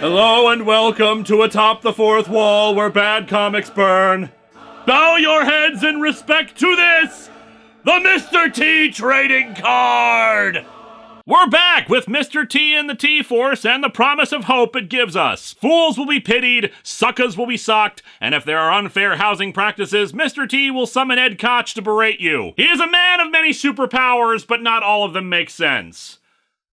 Hello and welcome to Atop the Fourth Wall, where bad comics burn. Bow your heads in respect to this, the Mr. T trading card! We're back with Mr. T and the T-Force and the promise of hope it gives us. Fools will be pitied, suckers will be socked, and if there are unfair housing practices, Mr. T will summon Ed Koch to berate you. He is a man of many superpowers, but not all of them make sense.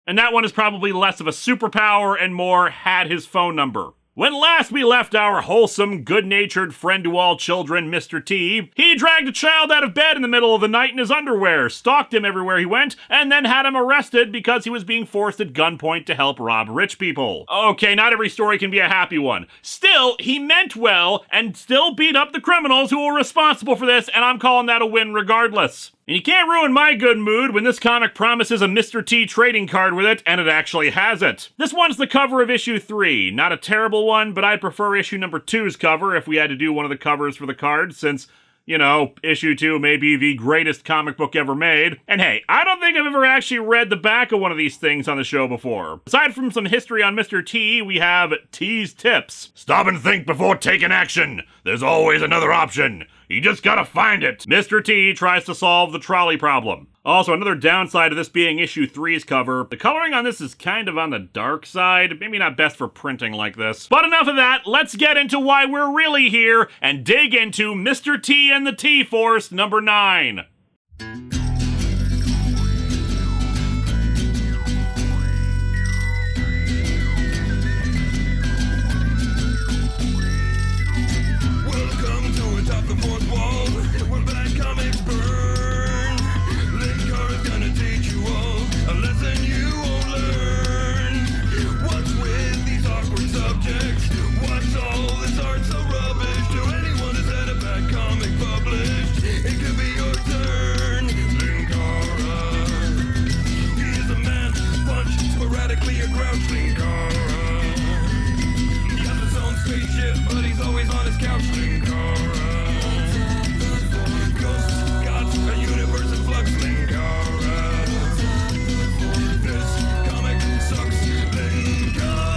And that one is probably less of a superpower and more had his phone number. When last we left our wholesome, good-natured friend to all children, Mr. T, he dragged a child out of bed in the middle of the night in his underwear, stalked him everywhere he went, and then had him arrested because he was being forced at gunpoint to help rob rich people. Okay, not every story can be a happy one. Still, he meant well and still beat up the criminals who were responsible for this, and I'm calling that a win regardless. And you can't ruin my good mood when this comic promises a Mr. T trading card with it, and it actually has it. This one's the cover of issue 3. Not a terrible one, but I'd prefer issue number 2's cover if we had to do one of the covers for the card, since, you know, issue 2 may be the greatest comic book ever made. And hey, I don't think I've ever actually read the back of one of these things on the show before. Aside from some history on Mr. T, we have T's tips. Stop and think before taking action. There's always another option. You just gotta find it. Mr. T tries to solve the trolley problem. Also, another downside of this being issue 3's cover, the coloring on this is kind of on the dark side. Maybe not best for printing like this. But enough of that, let's get into why we're really here and dig into Mr. T and the T-Force number 9. Welcome to Atop the Fourth Wall, where bad comics burn. Linkara's gonna teach you all a lesson you won't learn. What's with these awkward subjects? What's all this art so rubbish? To anyone who's had a bad comic published, it could be your turn. Linkara, he is a man, punch, sporadically a grouch. Linkara, he has his own spaceship, but he's always on his couch. Linkara, ghosts, gods, a universe in flux. Linkara, this comic sucks. Linkara.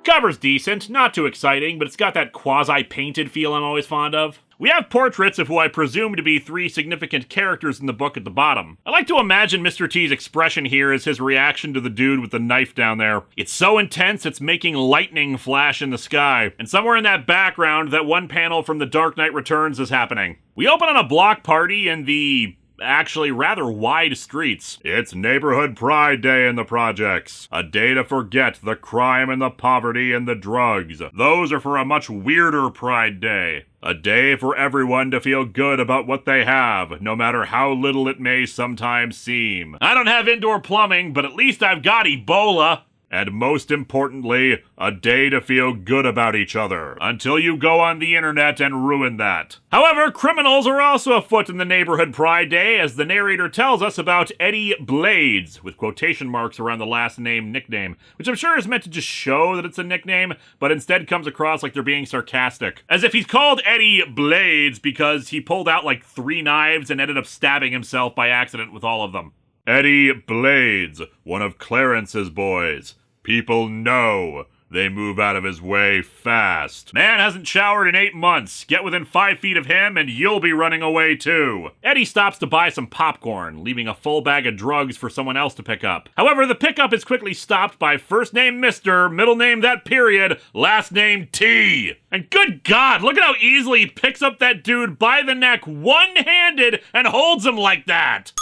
Cover's decent, not too exciting, but it's got that quasi-painted feel I'm always fond of. We have portraits of who I presume to be 3 significant characters in the book at the bottom. I like to imagine Mr. T's expression here as his reaction to the dude with the knife down there. It's so intense it's making lightning flash in the sky, and somewhere in that background, that one panel from The Dark Knight Returns is happening. We open on a block party in the actually rather wide streets. It's Neighborhood Pride Day in the projects. A day to forget the crime and the poverty and the drugs. Those are for a much weirder Pride Day. A day for everyone to feel good about what they have, no matter how little it may sometimes seem. I don't have indoor plumbing, but at least I've got Ebola. And most importantly, a day to feel good about each other, until you go on the internet and ruin that. However, criminals are also afoot in the Neighborhood Pride Day, as the narrator tells us about Eddie Blades, with quotation marks around the last name nickname, which I'm sure is meant to just show that it's a nickname, but instead comes across like they're being sarcastic. As if he's called Eddie Blades because he pulled out like 3 knives and ended up stabbing himself by accident with all of them. Eddie Blades, one of Clarence's boys. People know. They move out of his way fast. Man hasn't showered in 8 months. Get within 5 feet of him and you'll be running away too. Eddie stops to buy some popcorn, leaving a full bag of drugs for someone else to pick up. However, the pickup is quickly stopped by first name Mr., middle name that period, last name T. And good God, look at how easily he picks up that dude by the neck one-handed and holds him like that.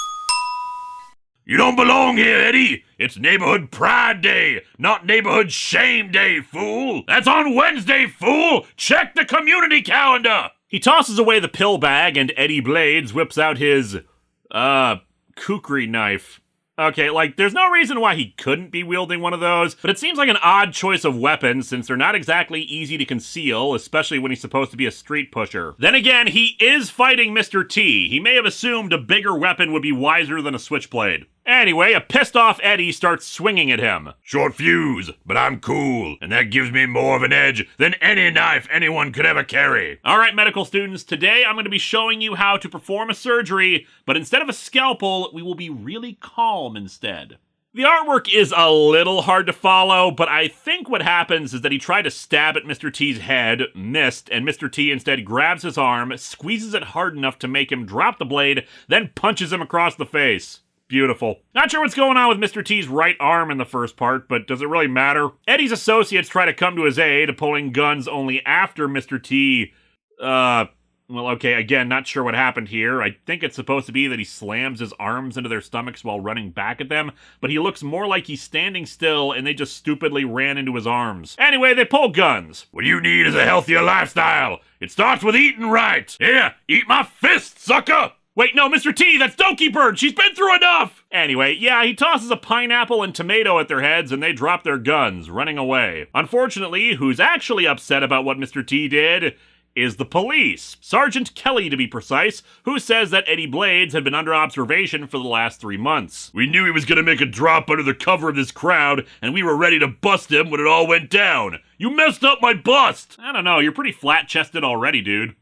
You don't belong here, Eddie. It's Neighborhood Pride Day, not Neighborhood Shame Day, fool. That's on Wednesday, fool. Check the community calendar. He tosses away the pill bag and Eddie Blades whips out his, kukri knife. Okay, like, there's no reason why he couldn't be wielding one of those, but it seems like an odd choice of weapons since they're not exactly easy to conceal, especially when he's supposed to be a street pusher. Then again, he is fighting Mr. T. He may have assumed a bigger weapon would be wiser than a switchblade. Anyway, a pissed off Eddie starts swinging at him. Short fuse, but I'm cool, and that gives me more of an edge than any knife anyone could ever carry. Alright, medical students, today I'm going to be showing you how to perform a surgery, but instead of a scalpel, we will be really calm instead. The artwork is a little hard to follow, but I think what happens is that he tried to stab at Mr. T's head, missed, and Mr. T instead grabs his arm, squeezes it hard enough to make him drop the blade, then punches him across the face. Beautiful. Not sure what's going on with Mr. T's right arm in the first part, but does it really matter? Eddie's associates try to come to his aid, pulling guns only after Mr. T, well, okay, again, not sure what happened here. I think it's supposed to be that he slams his arms into their stomachs while running back at them, but he looks more like he's standing still and they just stupidly ran into his arms. Anyway, they pull guns. What you need is a healthier lifestyle. It starts with eating right. Here, eat my fist, sucker! Wait, no, Mr. T, that's Donkey Bird! She's been through enough! Anyway, yeah, he tosses a pineapple and tomato at their heads and they drop their guns, running away. Unfortunately, who's actually upset about what Mr. T did is the police. Sergeant Kelly, to be precise, who says that Eddie Blades had been under observation for the last 3 months. We knew he was gonna make a drop under the cover of this crowd, and we were ready to bust him when it all went down. You messed up my bust! I don't know, you're pretty flat-chested already, dude.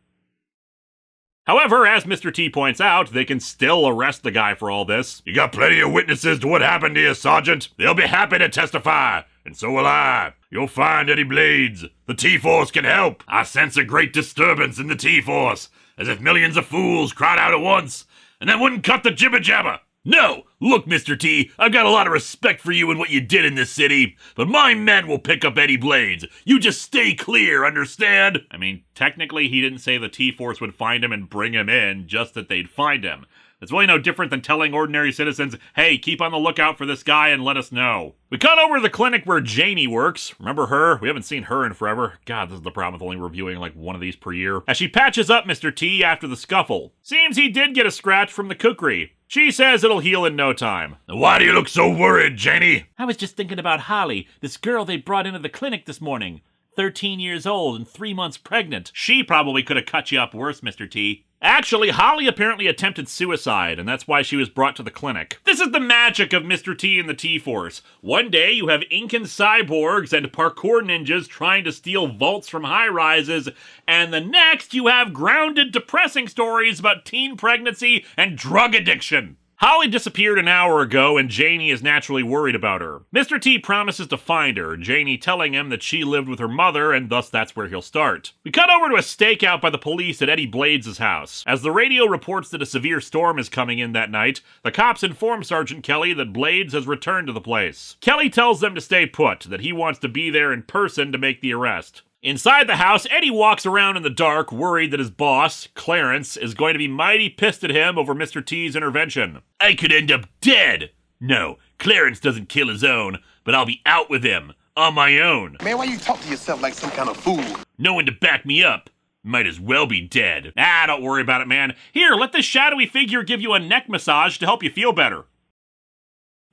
However, as Mr. T points out, they can still arrest the guy for all this. You got plenty of witnesses to what happened to you, Sergeant. They'll be happy to testify, and so will I. You'll find Eddie Blades. The T-Force can help. I sense a great disturbance in the T-Force, as if millions of fools cried out at once, and that wouldn't cut the jibber-jabber. No! Look, Mr. T, I've got a lot of respect for you and what you did in this city, but my men will pick up Eddie Blades. You just stay clear, understand? I mean, technically he didn't say the T-Force would find him and bring him in, just that they'd find him. It's really no different than telling ordinary citizens, hey, keep on the lookout for this guy and let us know. We cut over to the clinic where Janie works. Remember her? We haven't seen her in forever. God, this is the problem with only reviewing like one of these per year. As she patches up Mr. T after the scuffle. Seems he did get a scratch from the kukri. She says it'll heal in no time. Why do you look so worried, Janie? I was just thinking about Holly, this girl they brought into the clinic this morning. 13 years old and 3 months pregnant. She probably could have cut you up worse, Mr. T. Actually, Holly apparently attempted suicide, and that's why she was brought to the clinic. This is the magic of Mr. T and the T-Force. One day you have Incan cyborgs and parkour ninjas trying to steal vaults from high-rises, and the next you have grounded, depressing stories about teen pregnancy and drug addiction. Holly disappeared an hour ago, and Janie is naturally worried about her. Mr. T promises to find her, Janie telling him that she lived with her mother, and thus that's where he'll start. We cut over to a stakeout by the police at Eddie Blades' house. As the radio reports that a severe storm is coming in that night, the cops inform Sergeant Kelly that Blades has returned to the place. Kelly tells them to stay put, that he wants to be there in person to make the arrest. Inside the house, Eddie walks around in the dark, worried that his boss, Clarence, is going to be mighty pissed at him over Mr. T's intervention. I could end up dead. No, Clarence doesn't kill his own, but I'll be out with him, on my own. Man, why you talk to yourself like some kind of fool? No one to back me up. Might as well be dead. Don't worry about it, man. Here, let this shadowy figure give you a neck massage to help you feel better.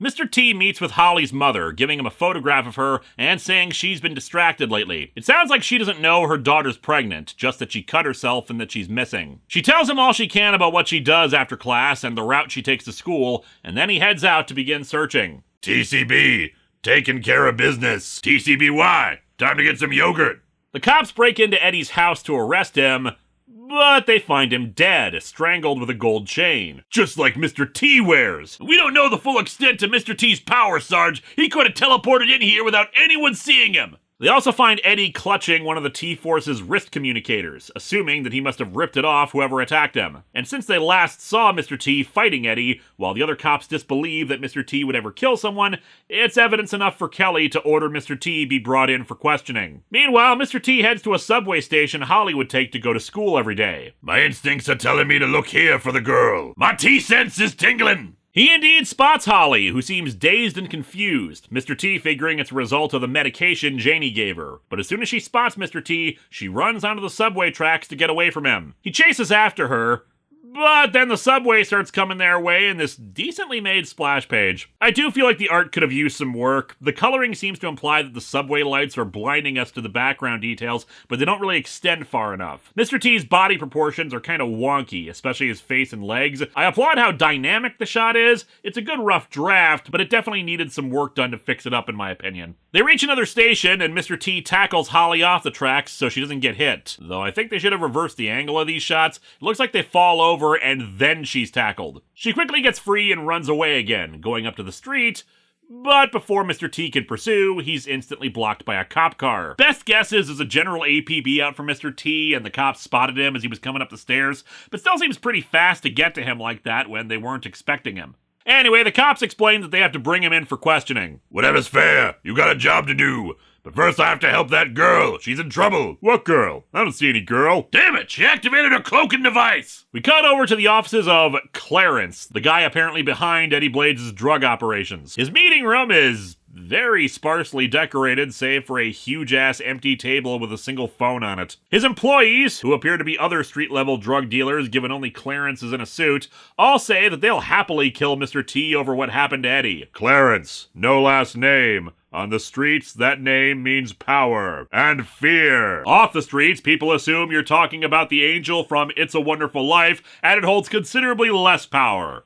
Mr. T meets with Holly's mother, giving him a photograph of her and saying she's been distracted lately. It sounds like she doesn't know her daughter's pregnant, just that she cut herself and that she's missing. She tells him all she can about what she does after class and the route she takes to school, and then he heads out to begin searching. TCB, taking care of business. TCBY, time to get some yogurt. The cops break into Eddie's house to arrest him, but they find him dead, strangled with a gold chain. Just like Mr. T wears. We don't know the full extent of Mr. T's power, Sarge. He could have teleported in here without anyone seeing him. They also find Eddie clutching one of the T-Force's wrist communicators, assuming that he must have ripped it off whoever attacked him. And since they last saw Mr. T fighting Eddie, while the other cops disbelieve that Mr. T would ever kill someone, it's evidence enough for Kelly to order Mr. T be brought in for questioning. Meanwhile, Mr. T heads to a subway station Holly would take to go to school every day. My instincts are telling me to look here for the girl. My T-sense is tingling. He indeed spots Holly, who seems dazed and confused, Mr. T figuring it's a result of the medication Janie gave her. But as soon as she spots Mr. T, she runs onto the subway tracks to get away from him. He chases after her, But then the subway starts coming their way in this decently made splash page. I do feel like the art could have used some work. The coloring seems to imply that the subway lights are blinding us to the background details, but they don't really extend far enough. Mr. T's body proportions are kind of wonky, especially his face and legs. I applaud how dynamic the shot is. It's a good rough draft, but it definitely needed some work done to fix it up in my opinion. They reach another station and Mr. T tackles Holly off the tracks so she doesn't get hit. Though I think they should have reversed the angle of these shots. It looks like they fall over and then she's tackled. She quickly gets free and runs away again, going up to the street, but before Mr. T can pursue, he's instantly blocked by a cop car. Best guess is there's a general APB out for Mr. T and the cops spotted him as he was coming up the stairs, but still seems pretty fast to get to him like that when they weren't expecting him. Anyway, the cops explain that they have to bring him in for questioning. Whatever's fair. You got a job to do. But first I have to help that girl. She's in trouble. What girl? I don't see any girl. Damn it, she activated her cloaking device. We cut over to the offices of Clarence, the guy apparently behind Eddie Blades' drug operations. His meeting room is very sparsely decorated, save for a huge-ass empty table with a single phone on it. His employees, who appear to be other street-level drug dealers given only Clarence is in a suit, all say that they'll happily kill Mr. T over what happened to Eddie. Clarence, no last name. On the streets, that name means power and fear. Off the streets, people assume you're talking about the angel from It's a Wonderful Life, and it holds considerably less power.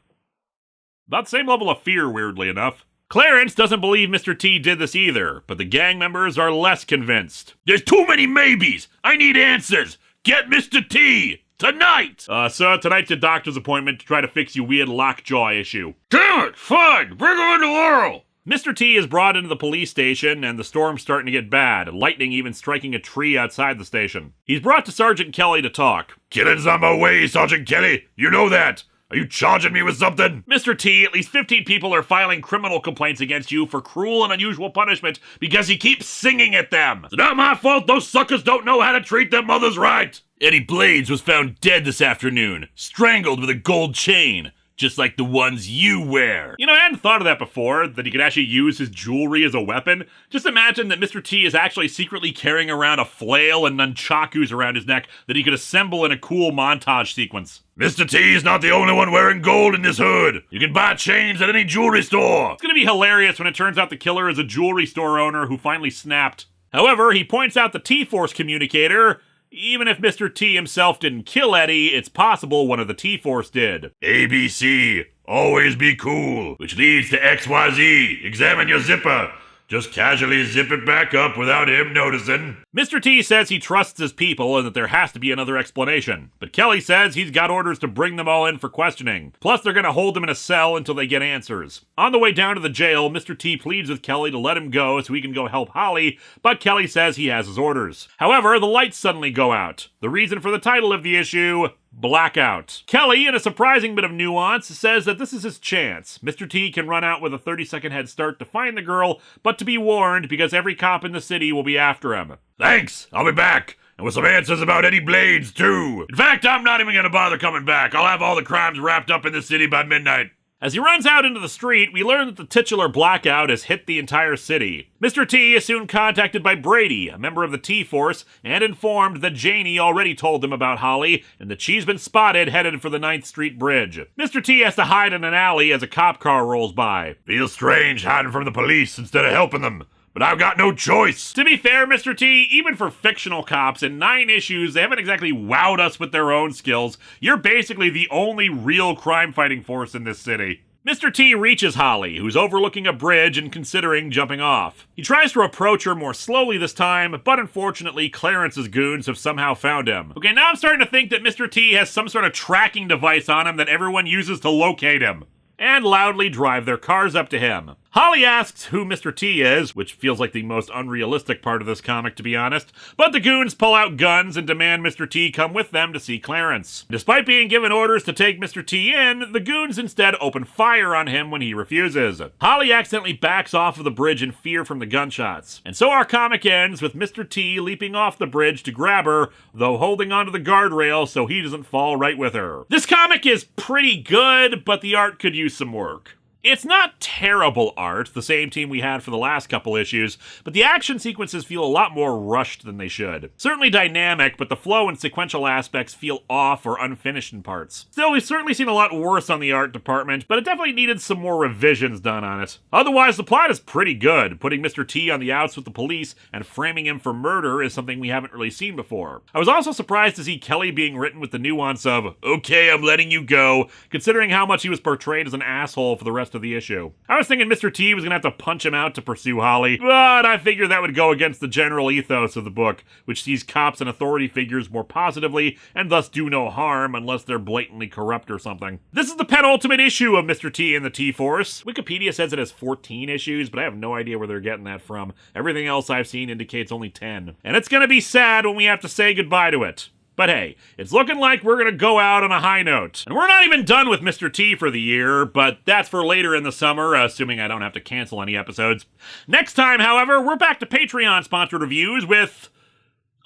About the same level of fear, weirdly enough. Clarence doesn't believe Mr. T did this either, but the gang members are less convinced. There's too many maybes. I need answers. Get Mr. T. Tonight! Sir, tonight's a doctor's appointment to try to fix your weird lockjaw issue. Damn it! Fine! Bring her in tomorrow! Mr. T is brought into the police station, and the storm's starting to get bad, lightning even striking a tree outside the station. He's brought to Sergeant Kelly to talk. Killing's on my way, Sergeant Kelly. You know that. Are you charging me with something? Mr. T, at least 15 people are filing criminal complaints against you for cruel and unusual punishment because you keep singing at them. It's not my fault those suckers don't know how to treat their mothers right. Eddie Blades was found dead this afternoon, strangled with a gold chain, just like the ones you wear. You know, I hadn't thought of that before, that he could actually use his jewelry as a weapon. Just imagine that Mr. T is actually secretly carrying around a flail and nunchakus around his neck that he could assemble in a cool montage sequence. Mr. T is not the only one wearing gold in this hood. You can buy chains at any jewelry store. It's gonna be hilarious when it turns out the killer is a jewelry store owner who finally snapped. However, he points out the T-Force communicator. Even if Mr. T himself didn't kill Eddie, it's possible one of the T-Force did. ABC, always be cool, which leads to XYZ, examine your zipper. Just casually zip it back up without him noticing. Mr. T says he trusts his people and that there has to be another explanation. But Kelly says he's got orders to bring them all in for questioning. Plus, they're gonna hold him in a cell until they get answers. On the way down to the jail, Mr. T pleads with Kelly to let him go so he can go help Holly, but Kelly says he has his orders. However, the lights suddenly go out. The reason for the title of the issue: Blackout. Kelly, in a surprising bit of nuance, says that this is his chance. Mr. T can run out with a 30-second head start to find the girl, but to be warned because every cop in the city will be after him. Thanks, I'll be back. And with some answers about Eddie Blades, too. In fact, I'm not even gonna bother coming back. I'll have all the crimes wrapped up in the city by midnight. As he runs out into the street, we learn that the titular blackout has hit the entire city. Mr. T is soon contacted by Brady, a member of the T-Force, and informed that Janie already told them about Holly, and that she's been spotted headed for the 9th Street Bridge. Mr. T has to hide in an alley as a cop car rolls by. Feels strange hiding from the police instead of helping them, but I've got no choice. To be fair, Mr. T, even for fictional cops, in 9 issues, they haven't exactly wowed us with their own skills. You're basically the only real crime-fighting force in this city. Mr. T reaches Holly, who's overlooking a bridge and considering jumping off. He tries to approach her more slowly this time, but unfortunately, Clarence's goons have somehow found him. Okay, now I'm starting to think that Mr. T has some sort of tracking device on him that everyone uses to locate him, and loudly drive their cars up to him. Holly asks who Mr. T is, which feels like the most unrealistic part of this comic, to be honest, but the goons pull out guns and demand Mr. T come with them to see Clarence. Despite being given orders to take Mr. T in, the goons instead open fire on him when he refuses. Holly accidentally backs off of the bridge in fear from the gunshots. And so our comic ends with Mr. T leaping off the bridge to grab her, though holding onto the guardrail so he doesn't fall right with her. This comic is pretty good, but the art could use some work. It's not terrible art, the same team we had for the last couple issues, but the action sequences feel a lot more rushed than they should. Certainly dynamic, but the flow and sequential aspects feel off or unfinished in parts. Still, we've certainly seen a lot worse on the art department, but it definitely needed some more revisions done on it. Otherwise, the plot is pretty good. Putting Mr. T on the outs with the police and framing him for murder is something we haven't really seen before. I was also surprised to see Kelly being written with the nuance of, okay, I'm letting you go, considering how much he was portrayed as an asshole for the rest of the issue. I was thinking Mr. T was gonna have to punch him out to pursue Holly, but I figured that would go against the general ethos of the book, which sees cops and authority figures more positively and thus do no harm unless they're blatantly corrupt or something. This is the penultimate issue of Mr. T and the T-Force. Wikipedia says it has 14 issues, but I have no idea where they're getting that from. Everything else I've seen indicates only 10. And it's gonna be sad when we have to say goodbye to it. But hey, it's looking like we're gonna go out on a high note. And we're not even done with Mr. T for the year, but that's for later in the summer, assuming I don't have to cancel any episodes. Next time, however, we're back to Patreon-sponsored reviews with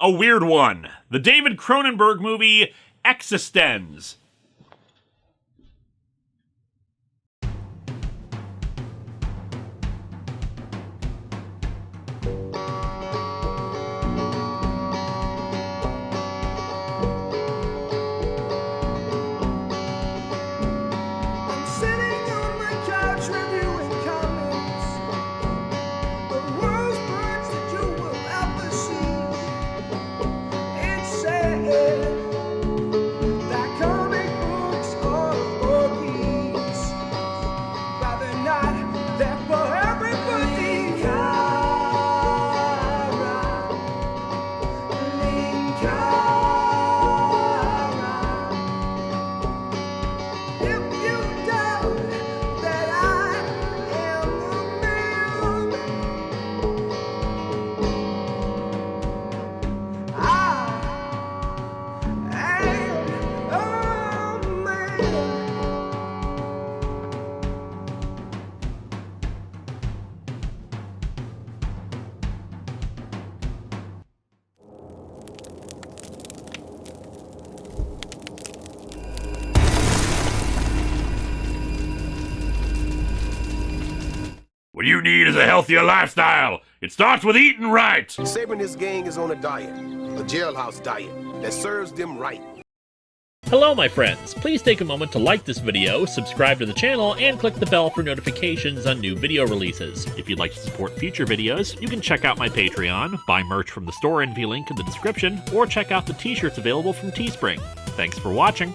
a weird one. The David Cronenberg movie, Existenz. Sitting on my couch reviewing comics, the worst words that you will ever see. It's sad that comic books are for geeks, but they're not. They're for everybody. Linkara. If you doubt that I am a man, I am a man. What you need is a healthier lifestyle. It starts with eating right. Saber and his gang is on a diet, a jailhouse diet that serves them right. Hello, my friends. Please take a moment to like this video, subscribe to the channel, and click the bell for notifications on new video releases. If you'd like to support future videos, you can check out my Patreon, buy merch from the store and via link in the description, or check out the t-shirts available from Teespring. Thanks for watching.